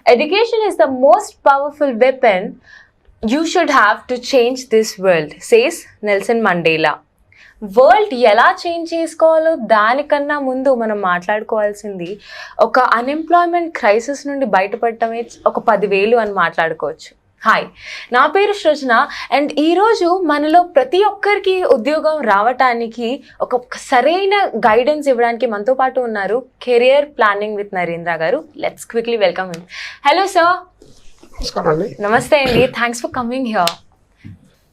Education is the most powerful weapon you should have to change this world, says Nelson Mandela. World ఎలా change చేసుకోవాలో దానికన్నా ముందు మనం మాట్లాడుకోవాల్సింది ఒక అన్ఎంప్లాయ్మెంట్ క్రైసిస్ నుండి బయటపడటమే ఒక 10,000 అని మాట్లాడుకోవచ్చు. హాయ్, నా పేరు సృజన అండ్ ఈరోజు మనలో ప్రతి ఒక్కరికి ఉద్యోగం రావటానికి ఒక సరైన గైడెన్స్ ఇవ్వడానికి మనతో పాటు ఉన్నారు కెరియర్ ప్లానింగ్ విత్ నరేంద్ర గారు. Let's quickly welcome him. Hello sir. నమస్తే అండి, thanks for coming here.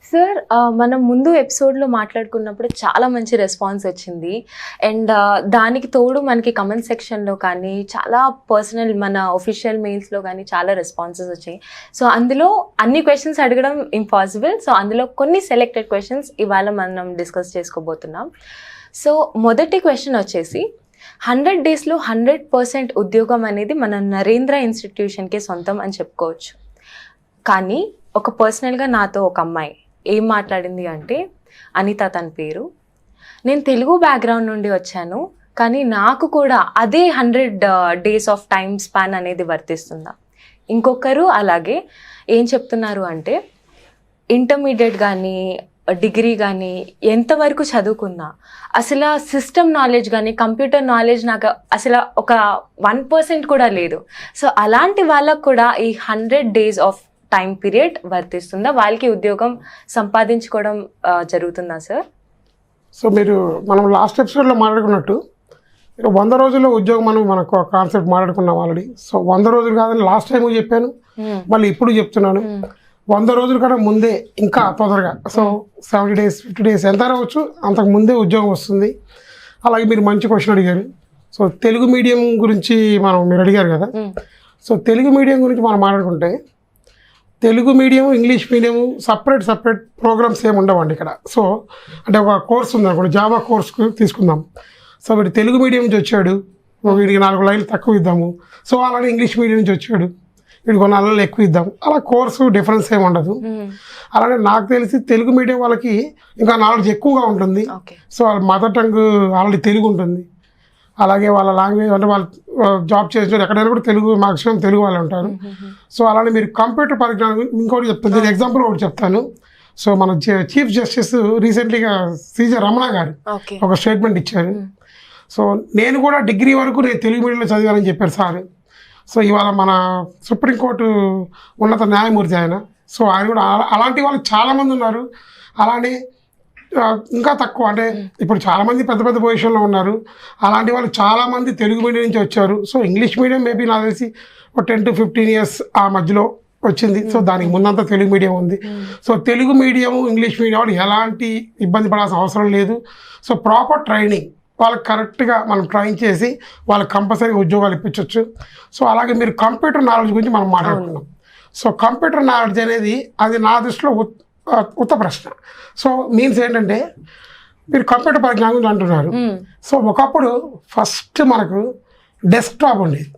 Sir, మనం ముందు ఎపిసోడ్లో మాట్లాడుకున్నప్పుడు చాలా మంచి రెస్పాన్స్ వచ్చింది అండ్ దానికి తోడు మనకి కమెంట్ సెక్షన్లో కానీ చాలా పర్సనల్ మన ఒఫిషియల్ మెయిల్స్లో కానీ చాలా రెస్పాన్సెస్ వచ్చాయి. సో అందులో అన్ని క్వశ్చన్స్ అడగడం ఇంపాసిబుల్. సో అందులో కొన్ని సెలెక్టెడ్ క్వశ్చన్స్ ఇవాళ మనం డిస్కస్ చేసుకోబోతున్నాం. సో మొదటి క్వశ్చన్ వచ్చేసి 100 daysలో 100% ఉద్యోగం అనేది మన నరేంద్ర ఇన్స్టిట్యూషన్కే సొంతం అని చెప్పుకోవచ్చు. కానీ ఒక పర్సనల్గా నాతో ఒక అమ్మాయి ఏం మాట్లాడింది అంటే, అనిత తన పేరు, నేను తెలుగు బ్యాక్గ్రౌండ్ నుండి వచ్చాను కానీ నాకు కూడా అదే 100 days ఆఫ్ టైమ్ స్పాన్ అనేది వర్తిస్తుందా. ఇంకొకరు అలాగే ఏం చెప్తున్నారు అంటే, ఇంటర్మీడియట్ కానీ డిగ్రీ కానీ ఎంతవరకు చదువుకున్నా అసలు సిస్టమ్ నాలెడ్జ్ కానీ కంప్యూటర్ నాలెడ్జ్ నాకు అసలు ఒక 1% కూడా లేదు. సో అలాంటి వాళ్ళకు కూడా ఈ 100 days ఆఫ్ టైం పీరియడ్ వర్తిస్తుందా, వాళ్ళకి ఉద్యోగం సంపాదించుకోవడం జరుగుతుందా సార్? సో మనం లాస్ట్ ఎపిసోడ్లో మాట్లాడుకున్నట్టు 100 రోజుల్లో ఉద్యోగం మనకు కాన్సెప్ట్ మాట్లాడుకున్నాం ఆల్రెడీ. సో 100 రోజులు కాదని లాస్ట్ టైం చెప్పాను, మళ్ళీ ఇప్పుడు చెప్తున్నాను. 100 రోజుల కన్నా ముందే ఇంకా తొందరగా, సో 70 days 50 days ఎంత రావచ్చు అంతకు ముందే ఉద్యోగం వస్తుంది. అలాగే మీరు మంచి క్వశ్చన్ అడిగారు. సో తెలుగు మీడియం గురించి మీరు అడిగారు కదా. సో తెలుగు మీడియం గురించి మనం మాట్లాడుకుంటే, Telugu medium English medium separate programs ఏమి ఉండవండి ఇక్కడ. సో అంటే ఒక కోర్స్ ఉంది అనుకోండి, జావా కోర్స్ తీసుకుందాం. సో వీడు తెలుగు మీడియం నుంచి వచ్చాడు, వీడికి 4 లైన్లు తక్కువ ఇద్దాము. సో అలానే ఇంగ్లీష్ మీడియం నుంచి వచ్చాడు, వీడికి 4 లైన్లు ఎక్కువ ఇద్దాం. అలా కోర్సు డిఫరెన్స్ ఏమి ఉండదు. అలానే నాకు తెలిసి తెలుగు మీడియం వాళ్ళకి ఇంకా నాలెడ్జ్ ఎక్కువగా ఉంటుంది. సో వాళ్ళ మదర్ టంగ్ ఆల్రెడీ తెలుగు ఉంటుంది. అలాగే వాళ్ళ లాంగ్వేజ్ అంటే వాళ్ళు జాబ్ చేసిన ఎక్కడైనా కూడా తెలుగు మాక్సిమం తెలుగు వాళ్ళు ఉంటారు. సో అలానే మీరు కంప్యూటర్ పరిజ్ఞానం ఇంకోటి చెప్తాను, దీని ఎగ్జాంపుల్ ఒకటి చెప్తాను. సో మన చీఫ్ జస్టిస్ రీసెంట్లీగా సిజే రమణ గారు ఒక స్టేట్మెంట్ ఇచ్చారు. సో నేను కూడా డిగ్రీ వరకు నేను తెలుగు మీడియంలో చదివానని చెప్పారు సార్. సో ఇవాళ మన సుప్రీంకోర్టు ఉన్నత న్యాయమూర్తి ఆయన. సో ఆయన కూడా అలాంటి వాళ్ళు చాలామంది ఉన్నారు. అలానే ఇంకా తక్కువ అంటే ఇప్పుడు చాలామంది పెద్ద పొజిషన్లో ఉన్నారు. అలాంటి వాళ్ళు చాలామంది తెలుగు మీడియం నుంచి వచ్చారు. సో ఇంగ్లీష్ మీడియం మేబీ నాకు తెలిసి ఒక 10 to 15 years ఆ మధ్యలో వచ్చింది. సో దానికి ముందంతా తెలుగు మీడియం ఉంది. So Telugu medium English medium వాళ్ళు ఎలాంటి ఇబ్బంది పడాల్సిన అవసరం లేదు. సో ప్రాపర్ ట్రైనింగ్ వాళ్ళకి కరెక్ట్గా మనం ట్రైన్ చేసి వాళ్ళకి కంపల్సరీగా ఉద్యోగాలు ఇప్పించవచ్చు. సో అలాగే మీరు కంప్యూటర్ నాలెడ్జ్ గురించి మనం మాట్లాడుకున్నాం. సో కంప్యూటర్ నాలెడ్జ్ అనేది అది నా దృష్టిలో ఉత్త ప్రశ్న. సో మీన్స్ ఏంటంటే, మీరు కంప్యూటర్ పరిజ్ఞానం గురించి అంటున్నారు. సో ఒకప్పుడు ఫస్ట్ మనకు డెస్క్టాప్ ఉండేది.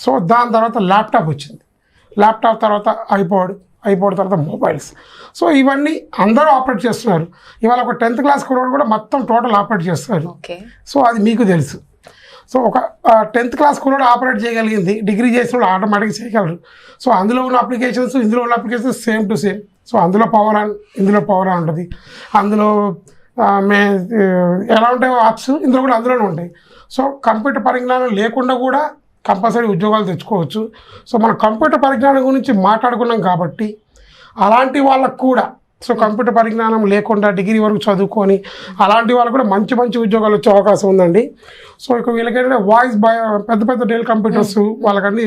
సో దాని తర్వాత ల్యాప్టాప్ వచ్చింది. ల్యాప్టాప్ తర్వాత ఐపాడ్ తర్వాత మొబైల్స్. సో ఇవన్నీ అందరూ ఆపరేట్ చేస్తున్నారు. ఇవాళ ఒక 10th class కుర్రాడు కూడా మొత్తం టోటల్ ఆపరేట్ చేస్తారు. సో అది మీకు తెలుసు. సో ఒక 10th class కుర్రాడు ఆపరేట్ చేయగలిగింది, డిగ్రీ చేసిన వాళ్ళు ఆటోమేటిక్గా చేయగలరు. సో అందులో ఉన్న అప్లికేషన్స్ ఇందులో ఉన్న applications same to same. So అందులో పవర్ ఆన్ ఇందులో పవర్ ఆన్ ఉంటుంది. అందులో ఎలా ఉంటాయో యాప్స్ ఇందులో కూడా అందులోనే ఉంటాయి. సో కంప్యూటర్ పరిజ్ఞానం లేకుండా కూడా కంపల్సరీ ఉద్యోగాలు తెచ్చుకోవచ్చు. సో మనం కంప్యూటర్ పరిజ్ఞానం గురించి మాట్లాడుకున్నాం కాబట్టి అలాంటి వాళ్ళకు కూడా, సో కంప్యూటర్ పరిజ్ఞానం లేకుండా డిగ్రీ వరకు చదువుకొని అలాంటి వాళ్ళు కూడా మంచి ఉద్యోగాలు వచ్చే అవకాశం ఉందండి. సో ఇక వీళ్ళకేంటంటే వాయిస్ పెద్ద డెల్ కంప్యూటర్స్ వాళ్ళకన్నీ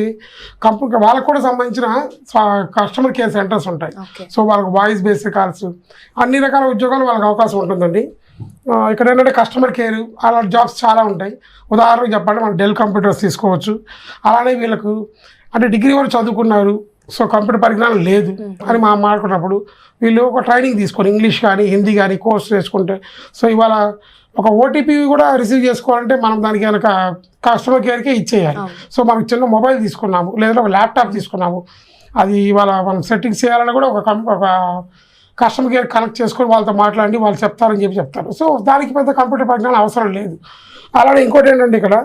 వాళ్ళకు కూడా సంబంధించిన కస్టమర్ కేర్ సెంటర్స్ ఉంటాయి. సో వాళ్ళకి వాయిస్ బేస్డ్ కాల్స్ అన్ని రకాల ఉద్యోగాలు వాళ్ళకి అవకాశం ఉంటుందండి. ఇక్కడ ఏంటంటే కస్టమర్ కేర్ అలాంటి జాబ్స్ చాలా ఉంటాయి. ఉదాహరణకు చెప్పండి, మనం డెల్ కంప్యూటర్స్ తీసుకోవచ్చు. అలానే వీళ్ళకు అంటే డిగ్రీ వరకు చదువుకున్నారు, సో కంప్యూటర్ పరిజ్ఞానం లేదు అని మనం మాట్లాడుకున్నప్పుడు వీళ్ళు ఒక ట్రైనింగ్ తీసుకొని ఇంగ్లీష్ కానీ హిందీ కానీ కోర్స్ చేసుకుంటే, సో ఇవాళ ఒక ఓటీపీ కూడా రిసీవ్ చేసుకోవాలంటే మనం దానికి కనుక కస్టమర్ కేర్కే ఇచ్చేయాలి. సో మనకు చిన్న మొబైల్ తీసుకున్నాము లేదా ఒక ల్యాప్టాప్ తీసుకున్నాము, అది ఇవాళ మనం సెట్టింగ్స్ చేయాలని కూడా ఒక కస్టమర్ కేర్ కనెక్ట్ చేసుకొని వాళ్ళతో మాట్లాడి వాళ్ళు చెప్తారని చెప్తారు. సో దానికి పెద్ద కంప్యూటర్ పరిజ్ఞానం అవసరం లేదు. అలానే ఇంకోటి ఏంటంటే ఇక్కడ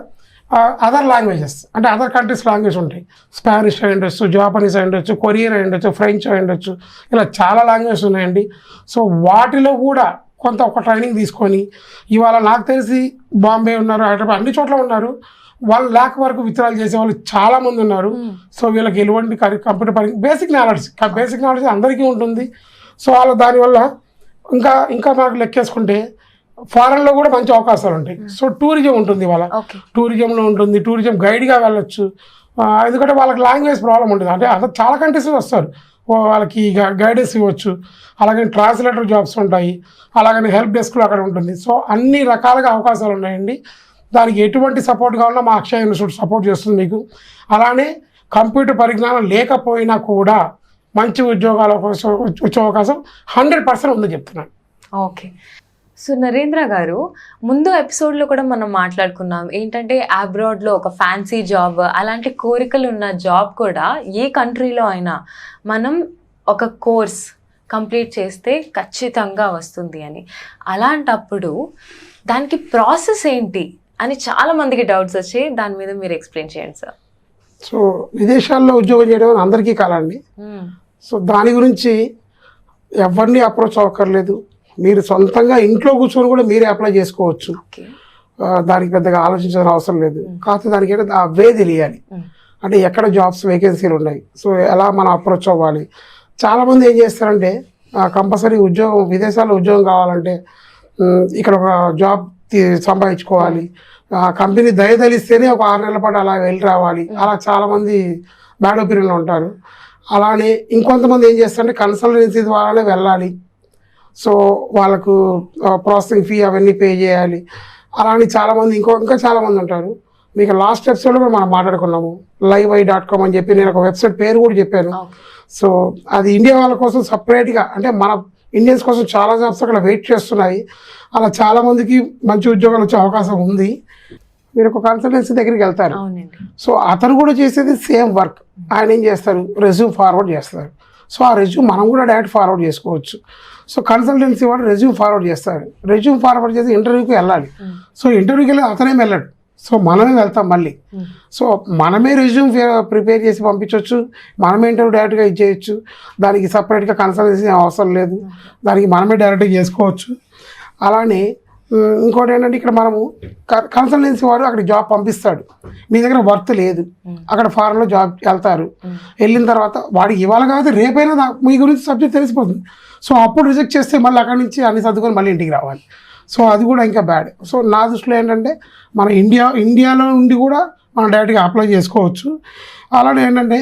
అదర్ లాంగ్వేజెస్ అంటే అదర్ కంట్రీస్ లాంగ్వేజ్ ఉంటాయి. స్పానిష్ అయి ఉండొచ్చు, జాపనీస్ అయి ఉండొచ్చు, కొరియన్ అయి ఉండొచ్చు, ఫ్రెంచ్ అయి ఉండొచ్చు, ఇలా చాలా లాంగ్వేజెస్ ఉన్నాయండి. సో వాటిలో కూడా కొంత ఒక ట్రైనింగ్ తీసుకొని ఇవాళ నాకు తెలిసి బాంబే ఉన్నారు, హైదరాబాద్ అన్ని చోట్ల ఉన్నారు. వాళ్ళు ల్యాక్ వరకు విత్డ్రాల్ చేసే వాళ్ళు చాలామంది ఉన్నారు. సో వీళ్ళకి ఎటువంటి కంప్యూటర్ బేసిక్ నాలెడ్జ్ అందరికీ ఉంటుంది. సో వాళ్ళు దానివల్ల ఇంకా మనకు లెక్కేసుకుంటే ఫారెన్లో కూడా మంచి అవకాశాలు ఉంటాయి. సో టూరిజం ఉంటుంది, వాళ్ళ టూరిజంలో ఉంటుంది, టూరిజం గైడ్గా వెళ్ళొచ్చు. ఎందుకంటే వాళ్ళకి లాంగ్వేజ్ ప్రాబ్లం ఉంటుంది. అంటే అలా చాలా కంట్రీస్ వస్తారు, వాళ్ళకి గైడెన్స్ ఇవ్వచ్చు. అలాగే ట్రాన్స్లేటర్ జాబ్స్ ఉంటాయి, అలాగని హెల్ప్ డెస్క్లో అక్కడ ఉంటుంది. సో అన్ని రకాలుగా అవకాశాలు ఉన్నాయండి. దానికి ఎటువంటి సపోర్ట్ కావాలన్నా మా అక్షయ ఇన్స్టిట్యూట్ సపోర్ట్ చేస్తుంది మీకు. అలానే కంప్యూటర్ పరిజ్ఞానం లేకపోయినా కూడా మంచి ఉద్యోగాల కోసం వచ్చే అవకాశం 100% ఉందని చెప్తున్నాను. ఓకే. సో నరేంద్ర గారు, ముందు ఎపిసోడ్లో కూడా మనం మాట్లాడుకున్నాం ఏంటంటే అబ్రాడ్లో ఒక ఫ్యాన్సీ జాబ్, అలాంటి కోరికలు ఉన్న జాబ్ కూడా ఏ కంట్రీలో అయినా మనం ఒక కోర్స్ కంప్లీట్ చేస్తే ఖచ్చితంగా వస్తుంది అని. అలాంటప్పుడు దానికి ప్రాసెస్ ఏంటి అని చాలా మందికి డౌట్స్ వచ్చాయి. దాని మీద మీరు ఎక్స్ప్లెయిన్ చేయండి సార్. సో విదేశాల్లో ఉద్యోగం చేయడం అందరికీ కాలండి. సో దాని గురించి ఎవరిని అప్రోచ్ అవ్వక్కర్లేదు. మీరు సొంతంగా ఇంట్లో కూర్చొని కూడా మీరే అప్లై చేసుకోవచ్చు. దానికి పెద్దగా ఆలోచించాల్సిన అవసరం లేదు. కాకపోతే దానికి ఏంటంటే ఆ వే తెలియాలి, అంటే ఎక్కడ జాబ్స్ వేకెన్సీలు ఉన్నాయి, సో ఎలా మనం అప్రోచ్ అవ్వాలి. చాలామంది ఏం చేస్తారంటే కంపల్సరీ ఉద్యోగం, విదేశాల్లో ఉద్యోగం కావాలంటే ఇక్కడ ఒక జాబ్ సంపాదించుకోవాలి, కంపెనీ దయదలిస్తేనే ఒక 6 నెలల పాటు అలా వెళ్ళి రావాలి, అలా చాలామంది బ్యాడ్ ఒపీనియన్లో ఉంటారు. అలానే ఇంకొంతమంది ఏం చేస్తారంటే కన్సల్టెన్సీ ద్వారానే వెళ్ళాలి, సో వాళ్ళకు ప్రాసెసింగ్ ఫీ అవన్నీ పే చేయాలి. అలానే చాలామంది ఇంకా చాలామంది ఉంటారు. మీకు లాస్ట్ ఎపిసోడ్లో కూడా మనం మాట్లాడుకున్నాము, livei.com అని చెప్పి నేను ఒక వెబ్సైట్ పేరు కూడా చెప్పాను. సో అది ఇండియా వాళ్ళ కోసం సపరేట్గా, అంటే మన ఇండియన్స్ కోసం చాలా జాబ్స్ అక్కడ వెయిట్ చేస్తున్నాయి. అలా చాలామందికి మంచి ఉద్యోగాలు వచ్చే అవకాశం ఉంది. మీరు ఒక కన్సల్టెన్సీ దగ్గరికి వెళ్తారు, సో అతను కూడా చేసేది సేమ్ వర్క్. ఆయన ఏం చేస్తారు, రెజ్యూమ్ ఫార్వర్డ్ చేస్తారు. సో ఆ రెజ్యూమ్ మనం కూడా డైరెక్ట్ ఫార్వర్డ్ చేసుకోవచ్చు. సో కన్సల్టెన్సీ వాడు రెజ్యూమ్ ఫార్వర్డ్ చేస్తారు, రెజ్యూమ్ ఫార్వర్డ్ చేసి ఇంటర్వ్యూకి వెళ్ళాలి. సో ఇంటర్వ్యూకి వెళ్ళి అతనే వెళ్ళాడు, సో మనమే వెళ్తాం మళ్ళీ. సో మనమే రెజ్యూమ్ ప్రిపేర్ చేసి పంపించవచ్చు, మనమే ఇంటర్వ్యూ డైరెక్ట్గా ఇచ్చేయచ్చు. దానికి సపరేట్గా కన్సల్టెన్సీ అవసరం లేదు, దానికి మనమే డైరెక్ట్గా చేసుకోవచ్చు. అలానే ఇంకోటి ఏంటంటే ఇక్కడ మనము కన్సల్టెన్సీ వాడు అక్కడ జాబ్ పంపిస్తాడు, మీ దగ్గర వర్త్ లేదు, అక్కడ ఫారెన్లో జాబ్ వెళ్తారు. వెళ్ళిన తర్వాత వాడికి ఇవాళ కాదు రేపైనా మీ గురించి సబ్జెక్ట్ తెలిసిపోతుంది. సో అప్పుడు రిజెక్ట్ చేస్తే మళ్ళీ అక్కడి నుంచి అన్ని సర్దుకొని మళ్ళీ ఇంటికి రావాలి. సో అది కూడా ఇంకా బ్యాడ్. సో నా దృష్టిలో ఏంటంటే మన ఇండియాలో ఉండి కూడా మనం డైరెక్ట్గా అప్లై చేసుకోవచ్చు. అలానే ఏంటంటే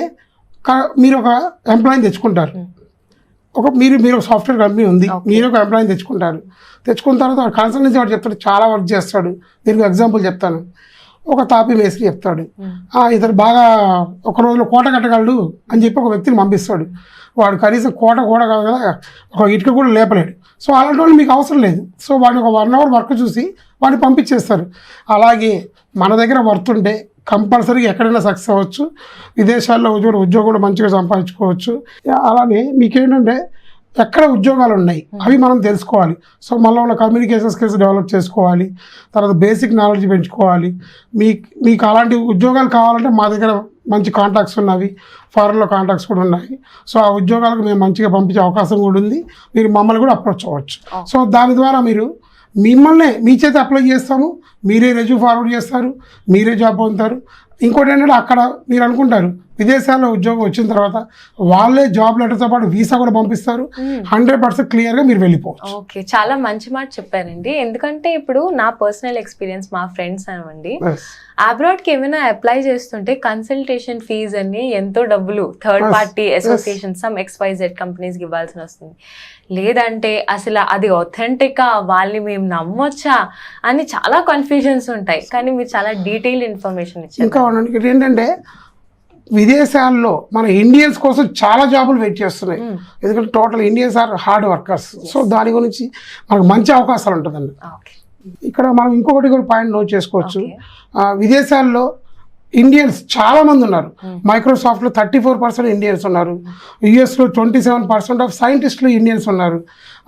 మీరు ఒక ఎంప్లాయీని తెచ్చుకుంటారు, మీరు ఒక సాఫ్ట్వేర్ కంపెనీ ఉంది, మీరు ఒక ఎంప్లాయీని తెచ్చుకున్న తర్వాత కన్సల్టెన్సీ వాడు చెప్తాడు, చాలా వర్క్ చేస్తాడు. దీనికి ఎగ్జాంపుల్ చెప్తాను, ఒక తాపీ మేస్త్రి చెప్తాడు, ఇతను బాగా ఒక రోజులో కోట కట్టగలడు అని చెప్పి ఒక వ్యక్తిని పంపిస్తాడు. వాడు కనీసం కోట కూడా కాదు కదా, ఒక ఇటుక కూడా లేపలేడు. సో అలాంటి వాళ్ళు మీకు అవసరం లేదు. సో వాడిని ఒక 1 అవర్ వర్క్ చూసి వాడిని పంపించేస్తారు. అలాగే మన దగ్గర వర్త్ ఉంటే కంపల్సరీగా ఎక్కడైనా సక్సెస్ అవ్వచ్చు, విదేశాల్లో ఉద్యోగం కూడా మంచిగా సంపాదించుకోవచ్చు. అలానే మీకేంటంటే ఎక్కడ ఉద్యోగాలు ఉన్నాయి అవి మనం తెలుసుకోవాలి. సో మళ్ళీ కమ్యూనికేషన్ స్కిల్స్ డెవలప్ చేసుకోవాలి, తర్వాత బేసిక్ నాలెడ్జ్ పెంచుకోవాలి. మీకు అలాంటి ఉద్యోగాలు కావాలంటే మా దగ్గర మంచి కాంటాక్ట్స్ ఉన్నవి, ఫారెన్లో కాంటాక్ట్స్ కూడా ఉన్నాయి. సో ఆ ఉద్యోగాలకు మేము మంచిగా పంపించే అవకాశం కూడా ఉంది, మీరు మమ్మల్ని కూడా అప్రోచ్ అవ్వచ్చు. సో దాని ద్వారా మిమ్మల్ని మీ చేత అప్లై చేస్తాము, మీరే రెజ్యూమ్ ఫార్వర్డ్ చేస్తారు, మీరే జాబ్ పొందుతారు. ఇంకోటి ఏంటంటే అక్కడ మీరు అనుకుంటారు విదేశాల్లో ఉద్యోగం వచ్చిన తర్వాత వాళ్ళే జాబ్ లెటర్తో పాటు వీసా కూడా పంపిస్తారు. 100% క్లియర్గా మీరు వెళ్ళిపోవచ్చు. ఓకే, చాలా మంచి మాట చెప్పారండి. ఎందుకంటే ఇప్పుడు నా పర్సనల్ ఎక్స్పీరియన్స్, మా ఫ్రెండ్స్ అనండి అబ్రాడ్కి ఏమైనా అప్లై చేస్తుంటే కన్సల్టేషన్ ఫీజ్ అని ఎంతో డబ్బులు third party association some XYZ కంపెనీస్కి ఇవ్వాల్సి వస్తుంది. లేదంటే అసలు అది ఒథెంటికా, వాళ్ళని మేము నమ్మొచ్చా అని చాలా కన్ఫ్యూజన్స్ ఉంటాయి. కానీ మీరు చాలా డీటెయిల్డ్ ఇన్ఫర్మేషన్ ఇచ్చారు. ఇంకా ఏంటంటే విదేశాల్లో మన ఇండియన్స్ కోసం చాలా జాబులు వెయిట్ చేస్తున్నాయి, ఎందుకంటే total Indians are hard workers. So దాని గురించి మనకు మంచి అవకాశాలు ఉంటుందండి. ఇక్కడ మనం ఇంకొకటి కూడా పాయింట్ నోట్ చేసుకోవచ్చు, విదేశాల్లో ఇండియన్స్ చాలా మంది ఉన్నారు. మైక్రోసాఫ్ట్లో 34% ఇండియన్స్ ఉన్నారు, యుఎస్లో 27% ఆఫ్ సైంటిస్టులు ఇండియన్స్ ఉన్నారు,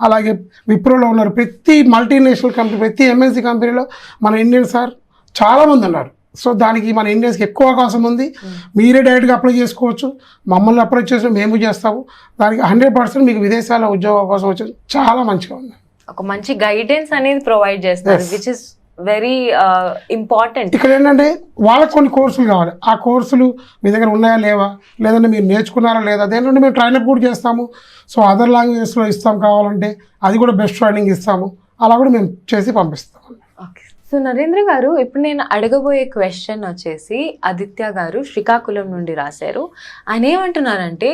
అలాగే విప్రోలో ఉన్నారు. ప్రతి మల్టీనేషనల్ కంపెనీ, ప్రతి MNC కంపెనీలో మన ఇండియన్స్ చాలా మంది ఉన్నారు. సో దానికి మన ఇండియన్స్కి ఎక్కువ అవకాశం ఉంది. మీరే డైరెక్ట్గా అప్లై చేసుకోవచ్చు, మమ్మల్ని అప్రోచ్ చేసి మేము చేస్తాము. దానికి 100% మీకు విదేశాల్లో ఉద్యోగ అవకాశం వచ్చేది చాలా మంచిగా ఉంది. ఒక మంచి గైడెన్స్ అనేది ప్రొవైడ్ చేస్తారు, విచ్ ఇస్ వెరీ ఇంపార్టెంట్. ఇక్కడ ఏంటంటే వాళ్ళకి కొన్ని కోర్సులు కావాలి. ఆ కోర్సులు మీ దగ్గర ఉన్నాయా లేవా, లేదంటే మీరు నేర్చుకున్నారా లేదా, దేనిలో మేము ట్రైనప్ కూడా చేస్తాము. సో అదర్ లాంగ్వేజెస్లో ఇస్తాం, కావాలంటే అది కూడా బెస్ట్ ట్రైనింగ్ ఇస్తాము. అలా కూడా మేము చేసి పంపిస్తాము. ఓకే. సో నరేంద్ర గారు, ఇప్పుడు నేను అడగబోయే క్వశ్చన్ వచ్చేసి ఆదిత్య గారు శ్రీకాకుళం నుండి రాశారు. ఆయన ఏమంటున్నారంటే,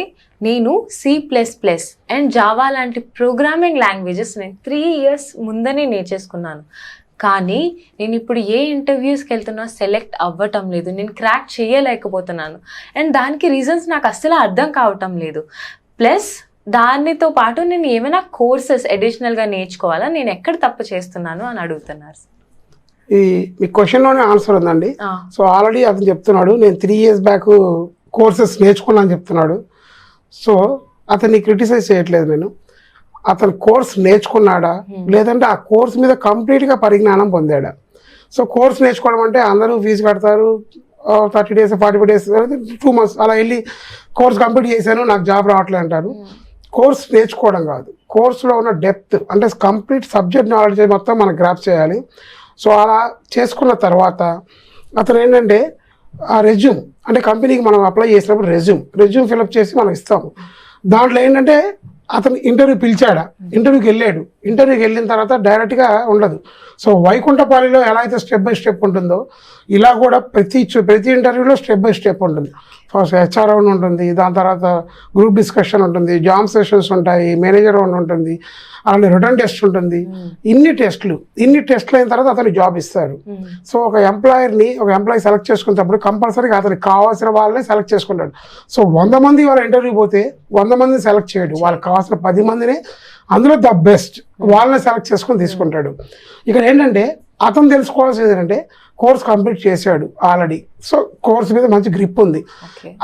నేను C++ అండ్ జావా లాంటి ప్రోగ్రామింగ్ లాంగ్వేజెస్ నేను 3 years ముందనే నేర్చేసుకున్నాను, కానీ నేను ఇప్పుడు ఏ ఇంటర్వ్యూస్కి వెళ్తున్నా సెలెక్ట్ అవ్వటం లేదు, నేను క్రాక్ చేయలేకపోతున్నాను. అండ్ దానికి రీజన్స్ నాకు అస్సలు అర్థం కావటం లేదు. ప్లస్ దానితో పాటు నేను ఏమైనా కోర్సెస్ అడిషనల్గా నేర్చుకోవాలా, నేను ఎక్కడ తప్పు చేస్తున్నాను అని అడుగుతున్నారు. మీ క్వశ్చన్లోనే ఆన్సర్ ఉందండి. సో ఆల్రెడీ అతను చెప్తున్నాడు, నేను 3 years బ్యాక్ కోర్సెస్ నేర్చుకున్నాను చెప్తున్నాడు. సో అతన్ని క్రిటిసైజ్ చేయట్లేదు నేను. అతను కోర్స్ నేర్చుకున్నాడా, లేదంటే ఆ కోర్స్ మీద కంప్లీట్గా పరిజ్ఞానం పొందాడా. సో కోర్స్ నేర్చుకోవడం అంటే అందరూ ఫీజు కడతారు, 30 days 40 days 2 months అలా వెళ్ళి కోర్స్ కంప్లీట్ చేశాను నాకు జాబ్ రావట్లేదు అంటారు. కోర్స్ నేర్చుకోవడం కాదు, కోర్సులో ఉన్న డెప్త్ అంటే కంప్లీట్ సబ్జెక్ట్ నాలెడ్జ్ మొత్తం మనం గ్రాప్ చేయాలి. సో అలా చేసుకున్న తర్వాత అతను ఏంటంటే ఆ రెజ్యూమ్ అంటే కంపెనీకి మనం అప్లై చేసినప్పుడు రెజ్యూమ్ ఫిలప్ చేసి మనం ఇస్తాము. దాంట్లో ఏంటంటే అతను ఇంటర్వ్యూ పిలిచాడా, ఇంటర్వ్యూకి వెళ్ళాడు, ఇంటర్వ్యూకి వెళ్ళిన తర్వాత డైరెక్ట్గా ఉండదు. సో వైకుంఠపాలిలో ఎలా అయితే స్టెప్ బై స్టెప్ ఉంటుందో ఇలా కూడా ప్రతి ఇంటర్వ్యూలో స్టెప్ బై స్టెప్ ఉంటుంది. ఫస్ట్ HR రౌండ్ ఉంటుంది, దాని తర్వాత గ్రూప్ డిస్కషన్ ఉంటుంది, జామ్ సెషన్స్ ఉంటాయి, మేనేజర్ రౌండ్ ఉంటుంది, అలానే రిటర్న్ టెస్ట్ ఉంటుంది. ఇన్ని టెస్టులు అయిన తర్వాత అతను జాబ్ ఇస్తారు. సో ఒక ఎంప్లాయీ సెలెక్ట్ చేసుకున్నప్పుడు కంపల్సరీగా అతనికి కావాల్సిన వాళ్ళని సెలెక్ట్ చేసుకుంటాడు. సో 100 మంది వాళ్ళ ఇంటర్వ్యూ పోతే 100 మందిని సెలెక్ట్ చేయడు, వాళ్ళకి కావాల్సిన 10 మందిని అందులో ద బెస్ట్ వాళ్ళని సెలెక్ట్ చేసుకొని తీసుకుంటాడు. ఇక్కడ ఏంటంటే అతను తెలుసుకోవాల్సింది ఏంటంటే కోర్స్ కంప్లీట్ చేశాడు ఆల్రెడీ, సో కోర్స్ మీద మంచి గ్రిప్ ఉంది.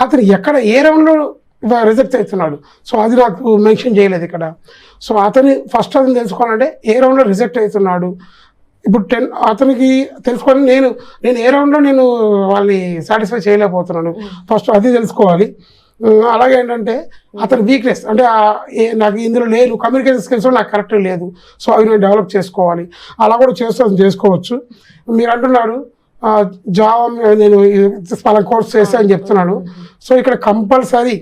అతను ఏ రౌండ్లో రిజెక్ట్ అవుతున్నాడు, సో అది నాకు మెన్షన్ చేయలేదు ఇక్కడ. సో అతను తెలుసుకోవాలంటే ఏ రౌండ్లో రిజెక్ట్ అవుతున్నాడు. ఇప్పుడు అతనికి తెలుసుకోవాలి, నేను ఏ రౌండ్లో నేను వాళ్ళని సాటిస్ఫై చేయలేకపోతున్నాను, ఫస్ట్ అది తెలుసుకోవాలి. అలాగే ఏంటంటే అతని వీక్నెస్ అంటే నాకు ఇందులో లేదు, కమ్యూనికేషన్ స్కిల్స్ నాకు కరెక్ట్ లేదు, సో అవి నేను డెవలప్ చేసుకోవాలి. అలా కూడా చేసుకోవచ్చు. మీరు అంటున్నారు జావా నేను పలానా కోర్స్ చేస్తా అని చెప్తున్నాను. సో ఇక్కడ కంపల్సరీ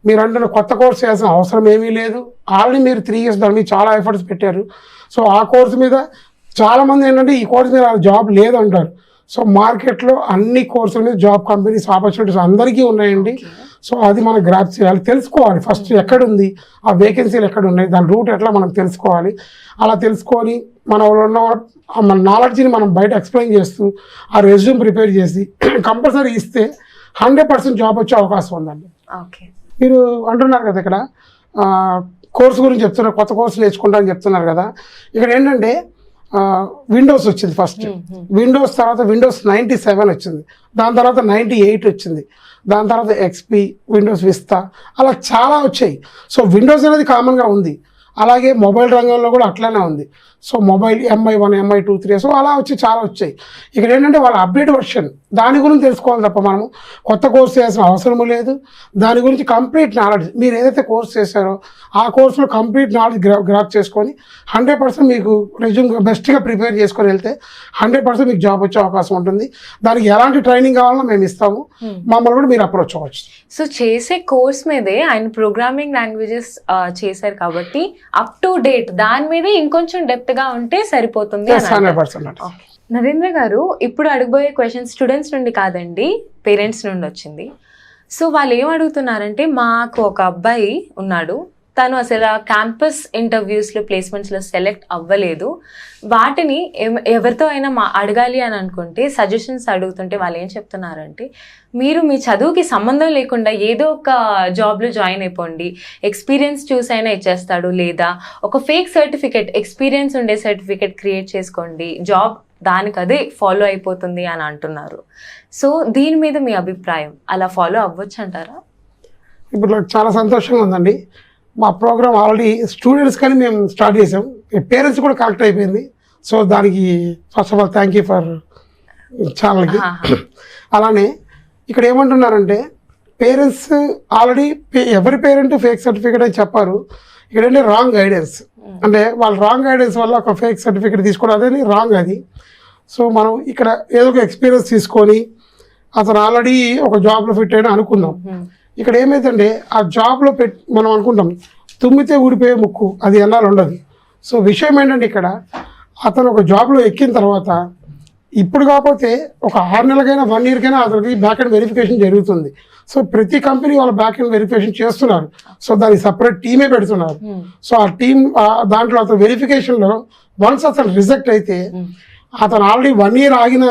మీరు అంటున్న కొత్త కోర్స్ చేయాల్సిన అవసరం ఏమీ లేదు. ఆల్రెడీ మీరు 3 years దాని మీద చాలా ఎఫర్ట్స్ పెట్టారు. సో ఆ కోర్స్ మీద చాలామంది ఏంటంటే ఈ కోర్స్ మీద జాబ్ లేదంటారు. సో మార్కెట్లో అన్ని కోర్సుల మీద జాబ్ కంపెనీస్ ఆపర్చునిటీస్ అందరికీ ఉన్నాయండి. సో అది మనం గ్రాప్ చేయాలి, తెలుసుకోవాలి ఫస్ట్ ఎక్కడుంది, ఆ వేకెన్సీలు ఎక్కడ ఉన్నాయి, దాని రూట్ ఎట్లా మనం తెలుసుకోవాలి. అలా తెలుసుకొని మన నాలెడ్జ్ని మనం బయట ఎక్స్ప్లెయిన్ చేస్తూ ఆ రెజ్యూమ్ ప్రిపేర్ చేసి కంపల్సరీ ఇస్తే 100% జాబ్ వచ్చే అవకాశం ఉందండి. మీరు అంటున్నారు కదా ఇక్కడ కోర్సు గురించి చెప్తున్నారు, కొత్త కోర్సు నేర్చుకుంటా అని చెప్తున్నారు కదా. ఇక్కడ ఏంటంటే విండోస్ వచ్చింది ఫస్ట్, విండోస్ తర్వాత విండోస్ 97 వచ్చింది, దాని తర్వాత 98 వచ్చింది, దాని తర్వాత XP, విండోస్ విస్తా, అలా చాలా వచ్చాయి. సో విండోస్ అనేది కామన్గా ఉంది. అలాగే మొబైల్ రంగంలో కూడా అట్లానే ఉంది. So mobile MI1, MI2, 3 so అలా చాలా వచ్చాయి. ఇక్కడ ఏంటంటే వాళ్ళ అప్డేట్ వర్షన్ దాని గురించి తెలుసుకోవాలి తప్ప మనము కొత్త కోర్స్ చేయాల్సిన అవసరం లేదు. దాని గురించి కంప్లీట్ నాలెడ్జ్ మీరు ఏదైతే కోర్స్ చేశారో ఆ కోర్సులో కంప్లీట్ నాలెడ్జ్ గ్రాప్ చేసుకొని 100% మీకు రెజ్యూమ్ బెస్ట్గా ప్రిపేర్ చేసుకొని వెళ్తే 100% మీకు జాబ్ వచ్చే అవకాశం ఉంటుంది. దానికి ఎలాంటి ట్రైనింగ్ కావాలన్నా మేము ఇస్తాము, మమ్మల్ని కూడా మీరు అప్రోచ్ అవ్వచ్చు. సో చేసే కోర్స్ మీదే ఆయన ప్రోగ్రామింగ్ లాంగ్వేజెస్ చేశారు కాబట్టి అప్ టు డేట్ దాని మీదే ఇంకొంచెం డెప్త్ గా ఉంటే సరిపోతుంది. 100%. నరేంద్ర గారు, ఇప్పుడు అడగబోయే క్వశ్చన్ స్టూడెంట్స్ నుండి కాదండి, పేరెంట్స్ నుండి వచ్చింది. సో వాళ్ళు ఏం అడుగుతున్నారంటే, మాకు ఒక అబ్బాయి ఉన్నాడు, తను అసలు క్యాంపస్ ఇంటర్వ్యూస్లో ప్లేస్మెంట్స్లో సెలెక్ట్ అవ్వలేదు, వాటిని ఎవరితో అయినా అడగాలి అని అనుకుంటే సజెషన్స్ అడుగుతుంటే వాళ్ళు ఏం చెప్తున్నారంటే, మీరు మీ చదువుకి సంబంధం లేకుండా ఏదో ఒక జాబ్లో జాయిన్ అయిపోండి, ఎక్స్పీరియన్స్ చూసి అయినా ఇచ్చేస్తాడు, లేదా ఒక ఫేక్ సర్టిఫికేట్ ఎక్స్పీరియన్స్ ఉండే సర్టిఫికేట్ క్రియేట్ చేసుకోండి, జాబ్ దానికి అదే ఫాలో అయిపోతుంది అని అంటున్నారు. సో దీని మీద మీ అభిప్రాయం, అలా ఫాలో అవ్వచ్చు అంటారా? ఇప్పుడు నాకు చాలా సంతోషంగా ఉందండి. మా ప్రోగ్రామ్ ఆల్రెడీ స్టూడెంట్స్ కానీ మేము స్టార్ట్ చేసాం, పేరెంట్స్ కూడా కరెక్ట్ అయిపోయింది. సో దానికి first of all thank you for ఛానల్కి. అలానే ఇక్కడ ఏమంటున్నారంటే పేరెంట్స్ ఆల్రెడీ ఎవరి పేరెంట్ ఫేక్ సర్టిఫికేట్ అని చెప్పారు. ఇక్కడ రాంగ్ గైడెన్స్, అంటే వాళ్ళ రాంగ్ గైడెన్స్ వల్ల ఒక ఫేక్ సర్టిఫికేట్ తీసుకోవడం అదే రాంగ్ అది. సో మనం ఇక్కడ ఏదో ఒక ఎక్స్పీరియన్స్ తీసుకొని అతను ఆల్రెడీ ఒక జాబ్లో ఫిట్ అయినా అనుకుందాం. ఇక్కడ ఏమైందంటే ఆ జాబ్లో మనం అనుకుంటాం తుమ్మితే ఊడిపోయే ముక్కు, అది ఎన్నాళ్ళు ఉండదు. సో విషయం ఏంటంటే ఇక్కడ అతను ఒక జాబ్లో ఎక్కిన తర్వాత ఇప్పుడు కాకపోతే ఒక 6 నెలలకైనా 1 ఇయర్కైనా అతనికి బ్యాక్ అండ్ వెరిఫికేషన్ జరుగుతుంది. సో ప్రతి కంపెనీ వాళ్ళ బ్యాక్ అండ్ వెరిఫికేషన్ చేస్తున్నారు. సో దానికి సపరేట్ టీమే పెడుతున్నారు. సో ఆ టీం దాంట్లో అతను వెరిఫికేషన్లో వన్స్ అతను రిజెక్ట్ అయితే అతను ఆల్రెడీ 1 ఇయర్ ఆగిన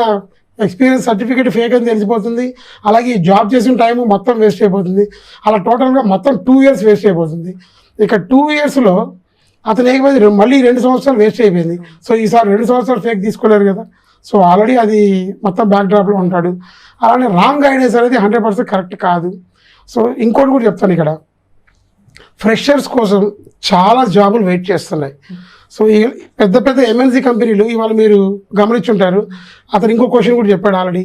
ఎక్స్పీరియన్స్ సర్టిఫికేట్ ఫేక్ అని తెలిసిపోతుంది. అలాగే జాబ్ చేసిన టైము మొత్తం వేస్ట్ అయిపోతుంది. అలా టోటల్గా మొత్తం 2 ఇయర్స్ వేస్ట్ అయిపోతుంది. ఇక 2 ఇయర్స్లో అతను ఏమైంది మళ్ళీ 2 సంవత్సరాలు వేస్ట్ అయిపోయింది. సో ఈసారి 2 సంవత్సరాలు ఫేక్ తీసుకోలేరు కదా. సో ఆల్రెడీ అది మొత్తం బ్యాక్ డ్రాప్లో ఉంటాడు. అలానే రాంగ్ గైడెన్స్ అనేది 100% కరెక్ట్ కాదు. సో ఇంకోటి కూడా చెప్తాను, ఇక్కడ ఫ్రెషర్స్ కోసం చాలా జాబులు వెయిట్ చేస్తున్నాయి. సో ఈ పెద్ద పెద్ద ఎంఎన్సీ కంపెనీలు ఇవాళ మీరు గమనించుంటారు. అతను ఇంకో క్వశ్చన్ కూడా చెప్పాడు, ఆల్రెడీ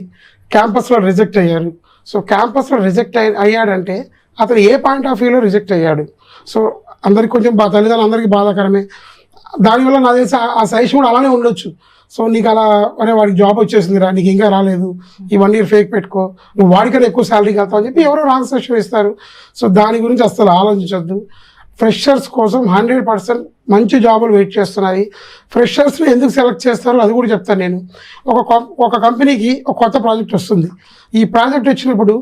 క్యాంపస్లో రిజెక్ట్ అయ్యారు. సో క్యాంపస్లో రిజెక్ట్ అయ్యాడంటే అతను ఏ పాయింట్ ఆఫ్ వ్యూలో రిజెక్ట్ అయ్యాడు. సో అందరికి కొంచెం తల్లిదండ్రులు అందరికీ బాధాకరమే. దానివల్ల నాకు తెలిసి ఆ సజెషన్ కూడా అలానే ఉండొచ్చు. సో నీకు అలా అరే వాడికి జాబ్ వచ్చేసిందిరా, నీకు ఇంకా రాలేదు, ఈ 1 ఇయర్ ఫేక్ పెట్టుకో, నువ్వు వాడికన్నా ఎక్కువ శాలరీకి వెళ్తావు అని చెప్పి ఎవరో రాంగ్ సజెషన్ ఇస్తారు. సో దాని గురించి అసలు ఆలోచించొద్దు. ఫ్రెషర్స్ కోసం 100% మంచి జాబులు వెయిట్ చేస్తున్నాయి. ఫ్రెషర్స్ని ఎందుకు సెలెక్ట్ చేస్తారో అది కూడా చెప్తాను నేను. ఒక కంపెనీకి ఒక కొత్త ప్రాజెక్ట్ వస్తుంది. ఈ ప్రాజెక్ట్ వచ్చినప్పుడు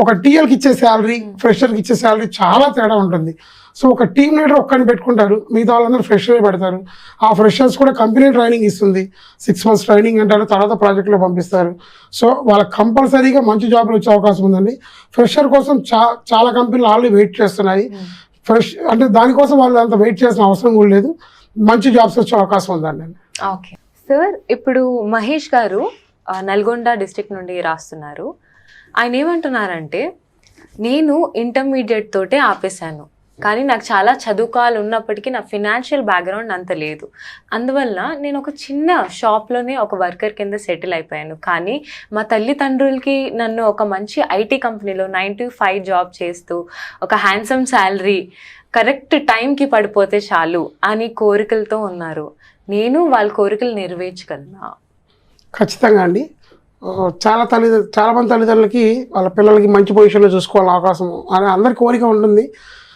ఒక టీఎల్కి ఇచ్చే శాలరీ, ఫ్రెషర్కి ఇచ్చే శాలరీ చాలా తేడా ఉంటుంది. సో ఒక టీమ్ లీడర్ ఒక్కరిని పెట్టుకుంటారు, మిగతా వాళ్ళందరూ ఫ్రెషర్ని పెడతారు. ఆ ఫ్రెషర్స్ కూడా కంపెనీ ట్రైనింగ్ ఇస్తుంది, 6 months ట్రైనింగ్ అంటారు, తర్వాత ప్రాజెక్ట్లో పంపిస్తారు. సో వాళ్ళకి కంపల్సరీగా మంచి జాబ్లు వచ్చే అవకాశం ఉందండి. ఫ్రెషర్ కోసం చాలా కంపెనీలు ఆల్రెడీ వెయిట్ చేస్తున్నాయి. అంటే దానికోసం వాళ్ళు అంత వెయిట్ చేసిన అవసరం కూడా లేదు. మంచి జాబ్స్ వచ్చే అవకాశం ఉందండి. ఓకే సార్, ఇప్పుడు మహేష్ గారు నల్గొండ డిస్ట్రిక్ట్ నుండి రాస్తున్నారు. ఆయన ఏమంటున్నారంటే, నేను ఇంటర్మీడియట్ తోటే ఆపేశాను, కానీ నాకు చాలా చదువుకోవాలి ఉన్నప్పటికీ నా ఫినాన్షియల్ బ్యాక్గ్రౌండ్ అంత లేదు. అందువల్ల నేను ఒక చిన్న షాప్లోనే ఒక వర్కర్ కింద సెటిల్ అయిపోయాను. కానీ మా తల్లిదండ్రులకి నన్ను ఒక మంచి ఐటీ కంపెనీలో 9 to 5 జాబ్ చేస్తూ ఒక హ్యాండ్సమ్ శాలరీ కరెక్ట్ టైంకి పడిపోతే చాలు అని కోరికలతో ఉన్నారు. నేను వాళ్ళ కోరికలు నెరవేర్చగలనా? ఖచ్చితంగా అండి. చాలా మంది తల్లిదండ్రులకి వాళ్ళ పిల్లలకి మంచి పొజిషన్లో చూసుకోవాలని అవకాశం అని అందరి కోరిక ఉంటుంది.